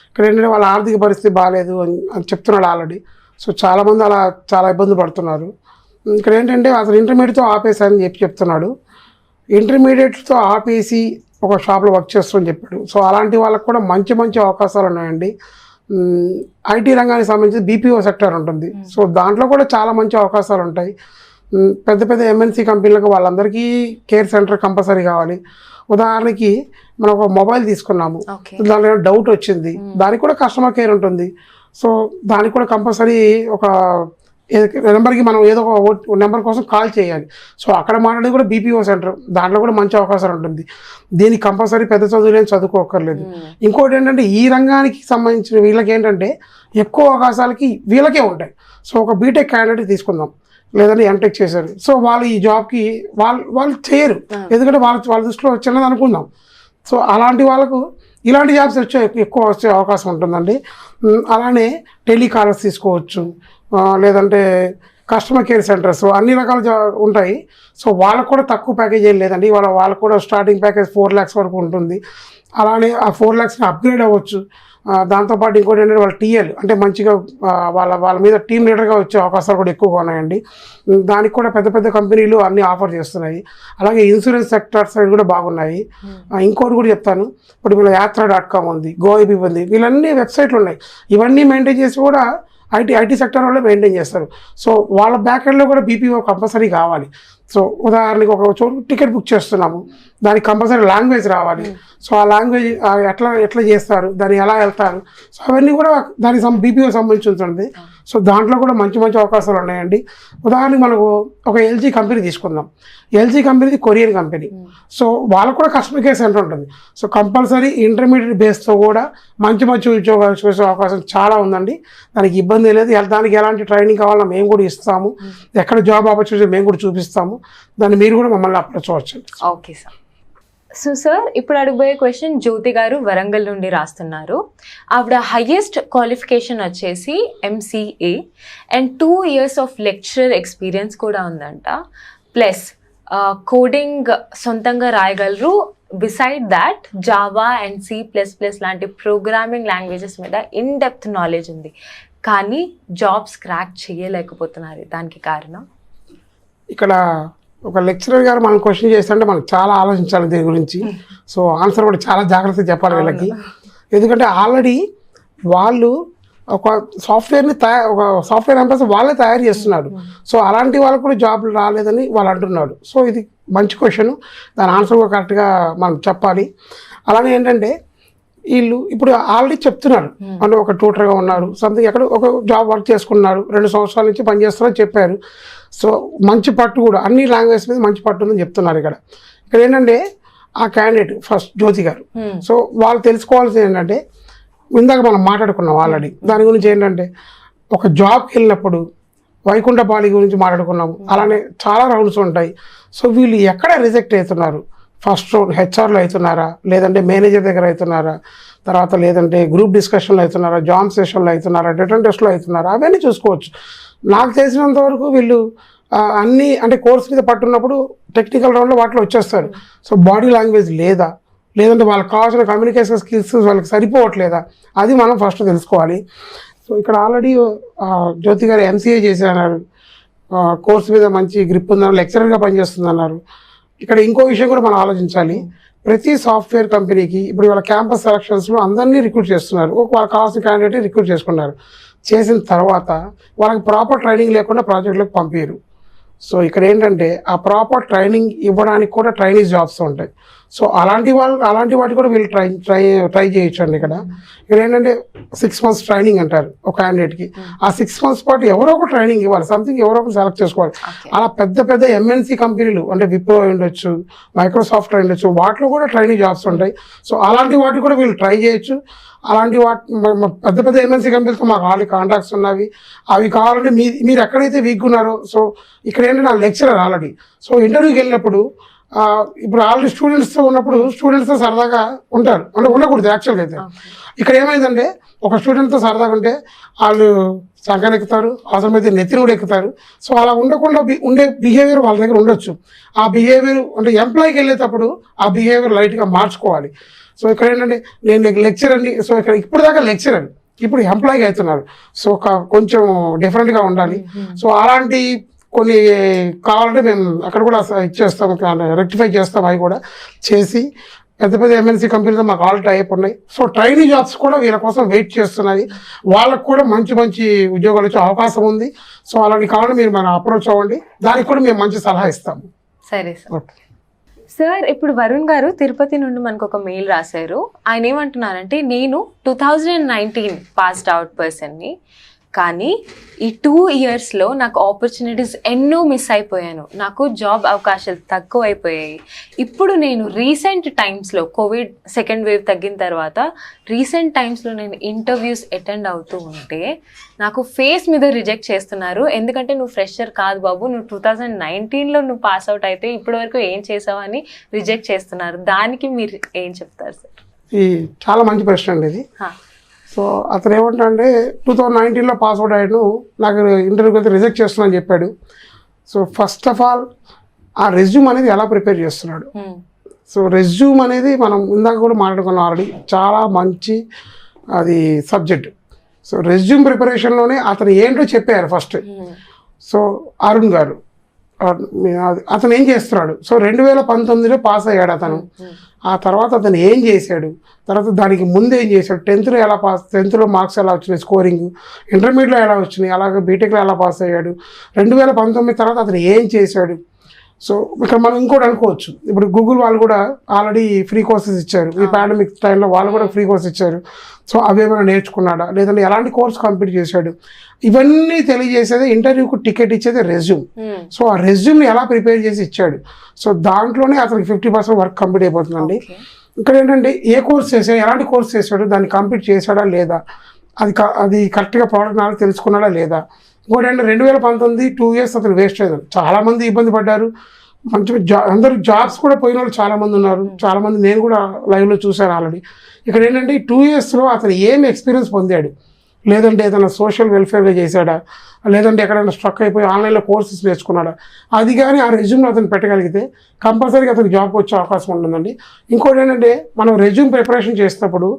ఇక్కడ ఏంటంటే వాళ్ళ ఆర్థిక పరిస్థితి బాగాలేదు అని చెప్తున్నాడు ఆల్రెడీ. సో చాలామంది అలా చాలా ఇబ్బంది పడుతున్నారు. ఇక్కడ ఏంటంటే అతను ఇంటర్మీడియట్తో ఆపేసారని చెప్తున్నాడు. ఇంటర్మీడియట్తో ఆపేసి ఒక షాప్లో వర్క్ చేస్తామని చెప్పాడు. సో అలాంటి వాళ్ళకి కూడా మంచి అవకాశాలు ఉన్నాయండి. ఐటీ రంగానికి సంబంధించి బీపీఓ సెక్టర్ ఉంటుంది. సో దాంట్లో కూడా చాలా మంచి అవకాశాలు ఉంటాయి. పెద్ద ఎంఎన్సీ కంపెనీలకు వాళ్ళందరికీ కేర్ సెంటర్ కంపల్సరీ కావాలి. ఉదాహరణకి మనం ఒక మొబైల్ తీసుకున్నాము, దానిలో డౌట్ వచ్చింది, దానికి కూడా కస్టమర్ కేర్ ఉంటుంది. సో దానికి కూడా కంపల్సరీ ఒక నెంబర్కి మనం ఏదో ఒక నెంబర్ కోసం కాల్ చేయాలి. సో అక్కడ మాట్లాడేది కూడా బీపీఓ సెంటర్, దాంట్లో కూడా మంచి అవకాశాలు ఉంటుంది. దీనికి కంపల్సరీ పెద్ద చదువులేని చదువుకోకర్లేదు. ఇంకోటి ఏంటంటే ఈ రంగానికి సంబంధించిన వీళ్ళకి ఏంటంటే ఎక్కువ అవకాశాలకి వీళ్ళకే ఉంటాయి. సో ఒక బీటెక్ క్యాండిడేట్ తీసుకుందాం, లేదంటే ఎంటెక్ చేశారు. సో వాళ్ళు ఈ జాబ్కి వాళ్ళు చేయరు, ఎందుకంటే వాళ్ళ దృష్టిలో చిన్నది అనుకుందాం. సో అలాంటి వాళ్ళకు ఇలాంటి జాబ్స్ ఎక్కువ వచ్చే అవకాశం ఉంటుందండి. అలానే టెలికాలర్స్ తీసుకోవచ్చు, లేదంటే కస్టమర్ కేర్ సెంటర్స్, అన్ని రకాల ఉంటాయి. సో వాళ్ళకు కూడా తక్కువ ప్యాకేజ్ ఏం లేదండి. వాళ్ళకు కూడా స్టార్టింగ్ ప్యాకేజ్ 4 lakhs వరకు ఉంటుంది. అలానే ఆ 4 lakhsని అప్గ్రేడ్ అవ్వచ్చు. దాంతోపాటు ఇంకోటి ఏంటంటే వాళ్ళ టీఎల్ అంటే మంచిగా వాళ్ళ మీద టీమ్ లీడర్గా వచ్చే అవకాశాలు కూడా ఎక్కువగా ఉన్నాయండి. దానికి కూడా పెద్ద కంపెనీలు అన్నీ ఆఫర్ చేస్తున్నాయి. అలాగే ఇన్సూరెన్స్ సెక్టర్ సైడ్ కూడా బాగున్నాయి. ఇంకోటి కూడా చెప్తాను, ఇప్పుడు వీళ్ళ యాత్ర.com ఉంది, గోఐబీ ఉంది, వీళ్ళన్నీ వెబ్సైట్లు ఉన్నాయి. ఇవన్నీ మెయింటైన్ చేసి కూడా ఐటీ సెక్టర్ వాళ్ళే మెయింటైన్ చేస్తారు. సో వాళ్ళ బ్యాక్ ఎండ్లో కూడా బీపీఓ కంపల్సరీ కావాలి. సో ఉదాహరణకి ఒక చోటు టికెట్ బుక్ చేస్తున్నాము, దానికి కంపల్సరీ లాంగ్వేజ్ రావాలి. సో ఆ లాంగ్వేజ్ ఎట్లా చేస్తారు, దాన్ని ఎలా వెళ్తారు, సో అవన్నీ కూడా దానికి బీపీఓ సంబంధించి ఉంటుంది. సో దాంట్లో కూడా మంచి అవకాశాలు ఉన్నాయండి. ఉదాహరణకి మనకు ఒక ఎల్జీ కంపెనీ తీసుకుందాం. ఎల్జీ కంపెనీది కొరియన్ కంపెనీ. సో వాళ్ళకు కూడా కస్టమర్ కేర్ సెంటర్ ఉంటుంది. సో కంపల్సరీ ఇంటర్మీడియట్ బేస్తో కూడా మంచి ఉద్యోగాలు చూసే అవకాశం చాలా ఉందండి. దానికి ఇబ్బంది లేదు. దానికి ఎలాంటి ట్రైనింగ్ కావాలన్నా మేము కూడా ఇస్తాము, ఎక్కడ జాబ్ ఆపర్చునిటీ మేము కూడా చూపిస్తాము. చేస్తున్నాము. దాన్ని మీరు కూడా మమ్మల్ని అప్రోచ్ అవ్వచ్చు. Okay sir. సో సార్, ఇప్పుడు అడగబోయే క్వశ్చన్ జ్యోతి గారు వరంగల్ నుండి రాస్తున్నారు. ఆవిడ హైయెస్ట్ క్వాలిఫికేషన్ వచ్చేసి MCA and 2 years of lecturer experience కూడా ఉందంట. ప్లస్ కోడింగ్ సొంతంగా రాయగలరు. Beside that Java and C++ లాంటి ప్రోగ్రామింగ్ లాంగ్వేజెస్ మీద ఇన్ డెప్త్ నాలెడ్జ్ ఉంది. కానీ జాబ్స్ క్రాక్ చేయలేకపోతున్నారు. దానికి కారణం? ఇక్కడ ఒక లెక్చరర్ గారు మనం క్వశ్చన్ చేస్తుంటే మనకు చాలా ఆలోచించాలి దీని గురించి. సో ఆన్సర్ కూడా చాలా జాగ్రత్తగా చెప్పాలి వీళ్ళకి. ఎందుకంటే ఆల్రెడీ వాళ్ళు ఒక సాఫ్ట్వేర్ని ఒక సాఫ్ట్వేర్ ఎంప్లాయీస్ వాళ్ళే తయారు చేస్తున్నారు. సో అలాంటి వాళ్ళకు కూడా జాబ్లు రాలేదని వాళ్ళు అంటున్నారు. సో ఇది మంచి క్వశ్చన్, దాని ఆన్సర్ కూడా కరెక్ట్గా మనం చెప్పాలి. అలానే ఏంటంటే వీళ్ళు ఇప్పుడు ఆల్రెడీ చెప్తున్నారు, అంటే ఒక ట్యూటర్గా ఉన్నారు, సంథింగ్ ఎక్కడ ఒక జాబ్ వర్క్ చేసుకున్నారు, 2 సంవత్సరాల నుంచి పనిచేస్తున్నారని చెప్పారు. సో మంచి పట్టు కూడా అన్ని లాంగ్వేజ్ మీద మంచి పట్టు ఉందని చెప్తున్నారు. ఇక్కడ ఏంటంటే ఆ క్యాండిడేట్ ఫస్ట్ జ్యోతి గారు, సో వాళ్ళు తెలుసుకోవాల్సింది ఏంటంటే ఇందాక మనం మాట్లాడుకున్నాం ఆల్రెడీ దాని గురించి. ఏంటంటే ఒక జాబ్కి వెళ్ళినప్పుడు వైకుంఠపాళి గురించి మాట్లాడుకున్నాము. అలానే చాలా రౌండ్స్ ఉంటాయి. సో వీళ్ళు ఎక్కడ రిజెక్ట్ అవుతున్నారు? ఫస్ట్ రౌండ్ హెచ్ఆర్లో అవుతున్నారా, లేదంటే మేనేజర్ దగ్గర అవుతున్నారా, తర్వాత లేదంటే గ్రూప్ డిస్కషన్లో అవుతున్నారా, జామ్ సెషన్లో అవుతున్నారా, రిటర్న్ టెస్ట్లో అవుతున్నారా, అవన్నీ చూసుకోవచ్చు. నాకు తెలిసినంత వరకు వీళ్ళు అన్నీ అంటే కోర్స్ మీద పట్టున్నప్పుడు టెక్నికల్ రౌండ్లో వాటిలో వచ్చేస్తారు. సో బాడీ లాంగ్వేజ్ లేదా, లేదంటే వాళ్ళకి కావాల్సిన కమ్యూనికేషన్ స్కిల్స్ వాళ్ళకి సరిపోవట్లేదా, అది మనం ఫస్ట్ తెలుసుకోవాలి. సో ఇక్కడ ఆల్రెడీ జ్యోతి గారు MCA చేశారన్నారు, కోర్స్ మీద మంచి గ్రిప్ ఉందన్నారు, లెక్చరర్గా పనిచేస్తుందన్నారు. ఇక్కడ ఇంకో విషయం కూడా మనం ఆలోచించాలి. ప్రతి సాఫ్ట్వేర్ కంపెనీకి ఇప్పుడు వాళ్ళ క్యాంపస్ సెలక్షన్స్లో అందరినీ రిక్రూట్ చేస్తున్నారు. వాళ్ళకి కావాల్సిన క్యాండిడేట్ రిక్రూట్ చేసుకున్నారు. చేసిన తర్వాత వాళ్ళకి ప్రాపర్ ట్రైనింగ్ లేకుండా ప్రాజెక్టులకు పంపించరు. సో ఇక్కడ ఏంటంటే ఆ ప్రాపర్ ట్రైనింగ్ ఇవ్వడానికి కూడా ట్రైనింగ్ జాబ్స్ ఉంటాయి. సో అలాంటి వాటి కూడా వీళ్ళు ట్రై చేయొచ్చు అండి. ఇక్కడ ఏంటంటే 6 months ట్రైనింగ్ అంటారు ఒక క్యాండిడేట్కి. ఆ 6 months పాటు ఎవరో ఒక ట్రైనింగ్ ఇవ్వాలి, సంథింగ్ ఎవరో ఒకరు సెలెక్ట్ చేసుకోవాలి. అలా పెద్ద పెద్ద MNC కంపెనీలు అంటే విప్రో ఉండొచ్చు, మైక్రోసాఫ్ట్ ఉండొచ్చు, వాటిలో కూడా ట్రైనింగ్ జాబ్స్ ఉంటాయి. సో అలాంటి వాటి కూడా వీళ్ళు ట్రై చేయొచ్చు. అలాంటి పెద్ద పెద్ద MNC కంపెనీలతో మాకు ఆల్రెడీ కాంటాక్ట్స్ ఉన్నవి. అవి కావాలంటే మీరు ఎక్కడైతే వీక్ ఉన్నారో, సో ఇక్కడ ఏంటంటే నా లెక్చరర్ ఆల్రెడీ, సో ఇంటర్వ్యూకి వెళ్ళినప్పుడు ఇప్పుడు ఆల్రెడీ స్టూడెంట్స్తో ఉన్నప్పుడు స్టూడెంట్స్తో సరదాగా ఉంటారు, అంటే ఉండకూడదు యాక్చువల్గా అయితే. ఇక్కడ ఏమైందంటే ఒక స్టూడెంట్తో సరదాగా ఉంటే వాళ్ళు సంఖ్యను ఎక్కుతారు, అవసరమైతే నెత్తిని కూడా ఎక్కుతారు. సో అలా ఉండకుండా ఉండే బిహేవియర్ వాళ్ళ దగ్గర ఉండొచ్చు. ఆ బిహేవియర్ అంటే ఎంప్లాయీకి వెళ్ళేటప్పుడు ఆ బిహేవియర్ లైట్గా మార్చుకోవాలి. సో ఇక్కడ ఏంటంటే నేను లెక్చరర్ అండి, సో ఇక్కడ ఇప్పుడు దాకా లెక్చరర్, ఇప్పుడు ఎంప్లాయీగా అవుతున్నారు. సో కొంచెం డిఫరెంట్గా ఉండాలి. సో అలాంటి కొన్ని కావాలంటే మేము అక్కడ కూడా ఇచ్చేస్తాం, రెక్టిఫై చేస్తాం. అవి కూడా చేసి పెద్ద పెద్ద MNC కంపెనీతో మాకు ఆల్ టైప్ ఉన్నాయి. సో ట్రైనింగ్ జాబ్స్ కూడా వీళ్ళ కోసం వెయిట్ చేస్తున్నాయి. వాళ్ళకు కూడా మంచి మంచి ఉద్యోగాలు వచ్చే అవకాశం ఉంది. సో అలాంటి కావాలంటే మీరు మనం అప్రోచ్ అవ్వండి, దానికి కూడా మేము మంచి సలహా ఇస్తాము. సరే సార్. సార్, ఇప్పుడు వరుణ్ గారు తిరుపతి నుండి మనకు ఒక మెయిల్ రాశారు. ఆయన ఏమంటున్నారంటే, నేను 2019 పాస్డ్ అవుట్ పర్సన్ని, కానీ ఈ 2 yearsలో నాకు ఆపర్చునిటీస్ ఎన్నో మిస్ అయిపోయాను. నాకు జాబ్ అవకాశాలు తక్కువైపోయాయి. ఇప్పుడు నేను రీసెంట్ టైమ్స్లో కోవిడ్ 2nd wave తగ్గిన తర్వాత రీసెంట్ టైమ్స్లో నేను ఇంటర్వ్యూస్ అటెండ్ అవుతూ ఉంటే నాకు ఫేస్ మీద రిజెక్ట్ చేస్తున్నారు. ఎందుకంటే నువ్వు ఫ్రెషర్ కాదు బాబు, నువ్వు 2019లో నువ్వు పాస్ అవుట్ అయితే ఇప్పటి వరకు ఏం చేసావు అని రిజెక్ట్ చేస్తున్నారు. దానికి మీరు ఏం చెప్తారు సార్? ఈ చాలా మంచి ప్రశ్న అండి ఇది. సో అతను ఏమంటాడంటే 2019లో పాస్అవుట్ అయ్యాడు, నాకు ఇంటర్వ్యూకి వెళ్తే రిజెక్ట్ చేస్తున్నా అని చెప్పాడు. సో ఫస్ట్ ఆఫ్ ఆల్ ఆ రెజ్యూమ్ అనేది ఎలా ప్రిపేర్ చేస్తున్నాడు. సో రెజ్యూమ్ అనేది మనం ఇందాక కూడా మాట్లాడుకున్నాం ఆల్రెడీ, చాలా మంచి అది సబ్జెక్ట్. సో రెజ్యూమ్ ప్రిపరేషన్లోనే అతను ఏంటో చెప్పారు ఫస్ట్. సో అరుణ్ గారు అతను ఏం చేస్తున్నాడు, సో 2019లో పాస్ అయ్యాడు అతను. ఆ తర్వాత అతను ఏం చేశాడు, తర్వాత దానికి ముందు ఏం చేశాడు, 10th ఎలా పాస్, 10th మార్క్స్ ఎలా వచ్చినాయి, స్కోరింగ్, ఇంటర్మీడియట్లో ఎలా వచ్చినాయి, అలాగే బీటెక్లో ఎలా పాస్ అయ్యాడు, 2019 తర్వాత అతను ఏం చేశాడు. సో ఇక్కడ మనం ఇంకోటి అనుకోవచ్చు, ఇప్పుడు గూగుల్ వాళ్ళు కూడా ఆల్రెడీ ఫ్రీ కోర్సెస్ ఇచ్చారు. ఈ పాండమిక్ టైంలో వాళ్ళు కూడా ఫ్రీ కోర్స్ ఇచ్చారు. సో అవి ఏమైనా నేర్చుకున్నాడా, లేదంటే ఎలాంటి కోర్స్ కంప్లీట్ చేశాడు, ఇవన్నీ తెలియజేసేది ఇంటర్వ్యూకు టికెట్ ఇచ్చేది రెజ్యూమ్. సో ఆ రెజ్యూమ్ని ఎలా ప్రిపేర్ చేసి ఇచ్చాడు, సో దాంట్లోనే అతనికి 50% వర్క్ కంప్లీట్ అయిపోతుందండి. ఇక్కడ ఏంటంటే ఏ కోర్స్ చేశాడు, ఎలాంటి కోర్స్ చేశాడు, దాన్ని కంప్లీట్ చేశాడా లేదా, అది కరెక్ట్గా ప్రోడక్ట్ నాలెడ్జ్ తెలుసుకున్నాడా లేదా, ఇంకోటి అంటే 2019 2 years అతను వేస్ట్ అయ్యారు. చాలామంది ఇబ్బంది పడ్డారు. మంచి అందరూ జాబ్స్ కూడా పోయిన వాళ్ళు చాలామంది ఉన్నారు. చాలామంది నేను కూడా లైవ్లో చూశాను ఆల్రెడీ. ఇక్కడ ఏంటంటే ఈ 2 yearsలో అతను ఏం ఎక్స్పీరియన్స్ పొందాడు, లేదంటే ఏదైనా సోషల్ వెల్ఫేర్గా చేశాడా, లేదంటే ఎక్కడైనా స్ట్రక్ అయిపోయి ఆన్లైన్లో కోర్సెస్ నేర్చుకున్నాడా, అది కానీ ఆ రెజ్యూమ్లో అతను పెట్టగలిగితే కంపల్సరీగా అతనికి జాబ్ వచ్చే అవకాశం ఉంటుందండి. ఇంకోటి ఏంటంటే మనం రెజ్యూమ్ ప్రిపరేషన్ చేసేటప్పుడు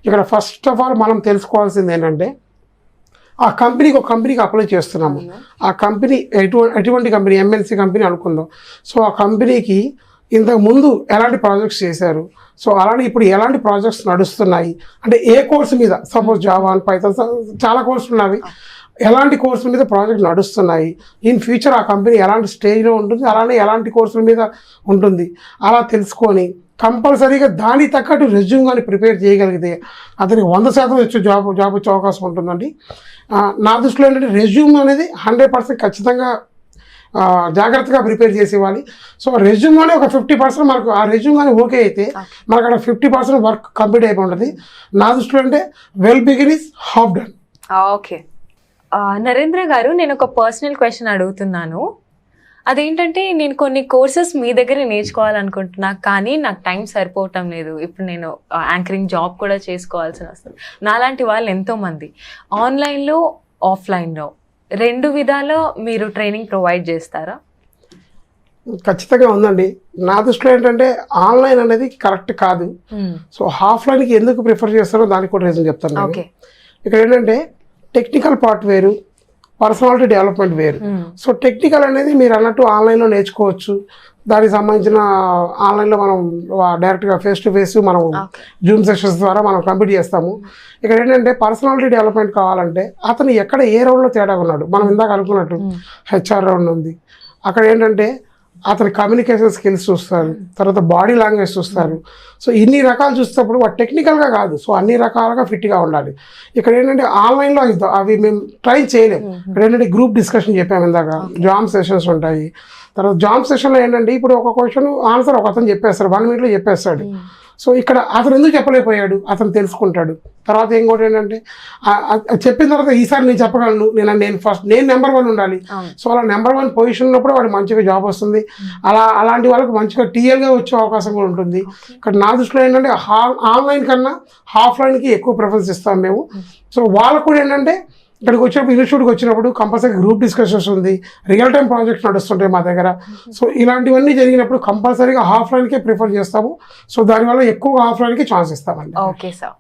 ఇక్కడ ఫస్ట్ ఆఫ్ ఆల్ మనం తెలుసుకోవాల్సింది ఏంటంటే ఆ కంపెనీకి ఒక కంపెనీకి అప్లై చేస్తున్నాము. ఆ కంపెనీ ఎటువంటి కంపెనీ, ఎంఎన్సీ కంపెనీ అనుకుందాం. సో ఆ కంపెనీకి ఇంతకు ముందు ఎలాంటి ప్రాజెక్ట్స్ చేశారు, సో అలానే ఇప్పుడు ఎలాంటి ప్రాజెక్ట్స్ నడుస్తున్నాయి, అంటే ఏ కోర్సు మీద, సపోజ్ జావా అండ్ పైథాన్ చాలా కోర్సులు ఉన్నవి, ఎలాంటి కోర్సుల మీద ప్రాజెక్ట్ నడుస్తున్నాయి, ఇన్ ఫ్యూచర్ ఆ కంపెనీ ఎలాంటి స్టేజ్లో ఉంటుంది, అలానే ఎలాంటి కోర్సుల మీద ఉంటుంది, అలా తెలుసుకొని కంపల్సరీగా దానికి తగ్గట్టు రెజ్యూమ్ కానీ ప్రిపేర్ చేయగలిగితే అతనికి 100% వచ్చే జాబ్ వచ్చే అవకాశం ఉంటుందండి. నా దృష్టిలో ఏంటంటే రెజ్యూమ్ అనేది 100% ఖచ్చితంగా జాగ్రత్తగా ప్రిపేర్ చేసి ఇవ్వాలి. సో రెజ్యూమ్లోనే ఒక 50% మనకు ఆ రెజ్యూమ్ కానీ ఓకే అయితే మనకు అక్కడ 50% వర్క్ కంప్లీట్ అయిపోయి ఉంటుంది. నా దృష్టిలో అంటే well begin is half done. Okay Narendra గారు, నేను ఒక పర్సనల్ క్వశ్చన్ అడుగుతున్నాను. అదేంటంటే నేను కొన్ని కోర్సెస్ మీ దగ్గర నేర్చుకోవాలనుకుంటున్నా, కానీ నాకు టైం సరిపోవటం లేదు. ఇప్పుడు నేను యాంకరింగ్ జాబ్ కూడా చేసుకోవాల్సి వస్తుంది. నాలాంటి వాళ్ళు ఎంతోమంది ఆన్లైన్లో ఆఫ్లైన్లో 2 విధాల్లో మీరు ట్రైనింగ్ ప్రొవైడ్ చేస్తారా? ఖచ్చితంగా ఉందండి. నా దృష్టిలో ఏంటంటే ఆన్లైన్ అనేది కరెక్ట్ కాదు. సో ఆఫ్లైన్కి ఎందుకు ప్రిఫర్ చేస్తారో దానికి కూడా రీజన్ చెప్తాను. ఓకే, ఇక్కడ ఏంటంటే టెక్నికల్ పార్ట్ వేరు, పర్సనాలిటీ డెవలప్మెంట్ వేరు. సో టెక్నికల్ అనేది మీరు అన్నట్టు ఆన్లైన్లో నేర్చుకోవచ్చు. దానికి సంబంధించిన ఆన్లైన్లో మనం డైరెక్ట్గా ఫేస్ టు ఫేస్ మనం జూమ్ సెషన్స్ ద్వారా మనం కంప్లీట్ చేస్తాము. ఇక్కడ ఏంటంటే పర్సనాలిటీ డెవలప్మెంట్ కావాలంటే అతను ఎక్కడ ఏ రౌండ్లో తేడా ఉన్నాడు, మనం ఇందాక అనుకున్నట్టు హెచ్ఆర్ రౌండ్ ఉంది, అక్కడ ఏంటంటే అతని కమ్యూనికేషన్ స్కిల్స్ చూస్తారు, తర్వాత బాడీ లాంగ్వేజ్ చూస్తారు. సో ఇన్ని రకాలు చూసేటప్పుడు వాడు టెక్నికల్గా కాదు, సో అన్ని రకాలుగా ఫిట్గా ఉండాలి. ఇక్కడ ఏంటంటే ఆన్లైన్లో అవి మేము ట్రై చేయలేము. ఇక్కడ ఏంటంటే గ్రూప్ డిస్కషన్ చెప్పాము ఇందాక, జామ్ సెషన్స్ ఉంటాయి. తర్వాత జామ్ సెషన్లో ఏంటంటే ఇప్పుడు ఒక క్వశ్చన్ ఆన్సర్ ఒక అతను చెప్పేస్తాడు, 1 minute చెప్పేస్తాడు. సో ఇక్కడ అతను ఎందుకు చెప్పలేకపోయాడు, అతను తెలుసుకుంటాడు. తర్వాత ఇంకోటి ఏంటంటే చెప్పిన తర్వాత ఈసారి నేను చెప్పగలను, నేను నెంబర్ 1 ఉండాలి. సో అలా నెంబర్ 1 పొజిషన్ ఉన్నప్పుడు వాడు మంచిగా జాబ్ వస్తుంది. అలాంటి వాళ్ళకి మంచిగా టీఎల్గా వచ్చే అవకాశం కూడా ఉంటుంది. ఇక్కడ నా దృష్టిలో ఏంటంటే ఆన్లైన్ కన్నా ఆఫ్లైన్కి ఎక్కువ ప్రిఫరెన్స్ ఇస్తాం మేము. సో వాళ్ళకు కూడా ఏంటంటే ఇక్కడికి వచ్చినప్పుడు, ఇన్స్టిట్యూట్కి వచ్చినప్పుడు కంపల్సరీ గ్రూప్ డిస్కషన్స్ ఉంది, రియల్ టైం ప్రాజెక్ట్స్ నడుస్తుంటాయి మా దగ్గర. సో ఇలాంటివన్నీ జరిగినప్పుడు కంపల్సరీగా ఆఫ్లైన్కే ప్రిఫర్ చేస్తాము. సో దానివల్ల ఎక్కువగా ఆఫ్లైన్కి ఛాన్స్ ఇస్తామండి. Okay sir.